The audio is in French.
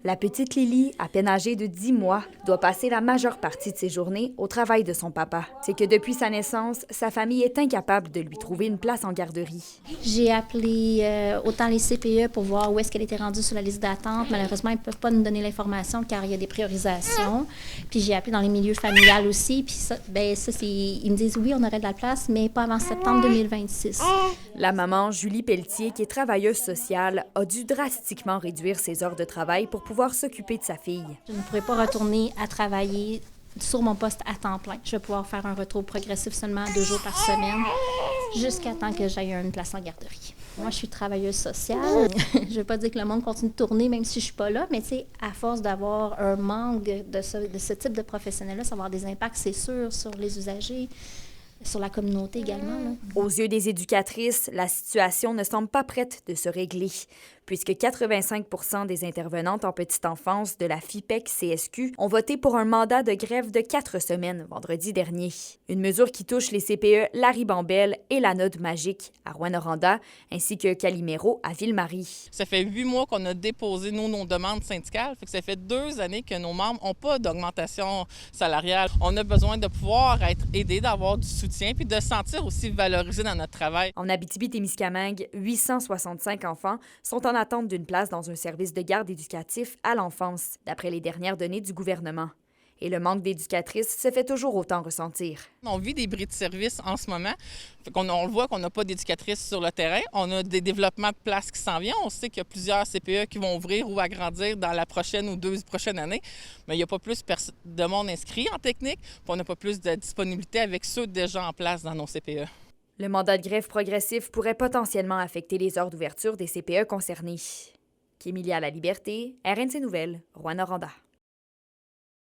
La petite Lily, à peine âgée de 10 mois, doit passer la majeure partie de ses journées au travail de son papa. C'est que depuis sa naissance, sa famille est incapable de lui trouver une place en garderie. J'ai appelé autant les CPE pour voir où est-ce qu'elle était rendue sur la liste d'attente. Malheureusement, ils ne peuvent pas nous donner l'information car il y a des priorisations. Puis j'ai appelé dans les milieux familiales aussi. Puis ils me disent oui, on aurait de la place, mais pas avant septembre 2026. La maman, Julie Pelletier, qui est travailleuse sociale, a dû drastiquement réduire ses heures de travail pour pouvoir s'occuper de sa fille. Je ne pourrai pas retourner à travailler sur mon poste à temps plein. Je vais pouvoir faire un retour progressif seulement 2 jours par semaine jusqu'à temps que j'aille une place en garderie. Moi, je suis travailleuse sociale. Je ne veux pas dire que le monde continue de tourner même si je ne suis pas là, mais tu sais, à force d'avoir un manque de ce type de professionnel-là, ça va avoir des impacts, c'est sûr, sur les usagers, sur la communauté également. Là. Aux yeux des éducatrices, la situation ne semble pas prête de se régler, puisque 85 % des intervenantes en petite enfance de la FIPEC-CSQ ont voté pour un mandat de grève de 4 semaines vendredi dernier. Une mesure qui touche les CPE La Ribambelle et la Node Magique à Rouyn-Noranda, ainsi que Calimero à Ville-Marie. Ça fait 8 mois qu'on a déposé, nos demandes syndicales. Fait que ça fait 2 années que nos membres n'ont pas d'augmentation salariale. On a besoin de pouvoir être aidés, d'avoir du soutien, puis de se sentir aussi valorisés dans notre travail. En Abitibi-Témiscamingue, 865 enfants sont en attente d'une place dans un service de garde éducatif à l'enfance, d'après les dernières données du gouvernement. Et le manque d'éducatrices se fait toujours autant ressentir. On vit des bris de service en ce moment. On le voit qu'on n'a pas d'éducatrices sur le terrain. On a des développements de places qui s'en viennent. On sait qu'il y a plusieurs CPE qui vont ouvrir ou agrandir dans la prochaine ou 2 prochaines années. Mais il n'y a pas plus de monde inscrit en technique, puis on n'a pas plus de disponibilité avec ceux déjà en place dans nos CPE. Le mandat de grève progressif pourrait potentiellement affecter les heures d'ouverture des CPE concernés. Kémilia La Liberté, RNC Nouvelles, Rouyn-Noranda.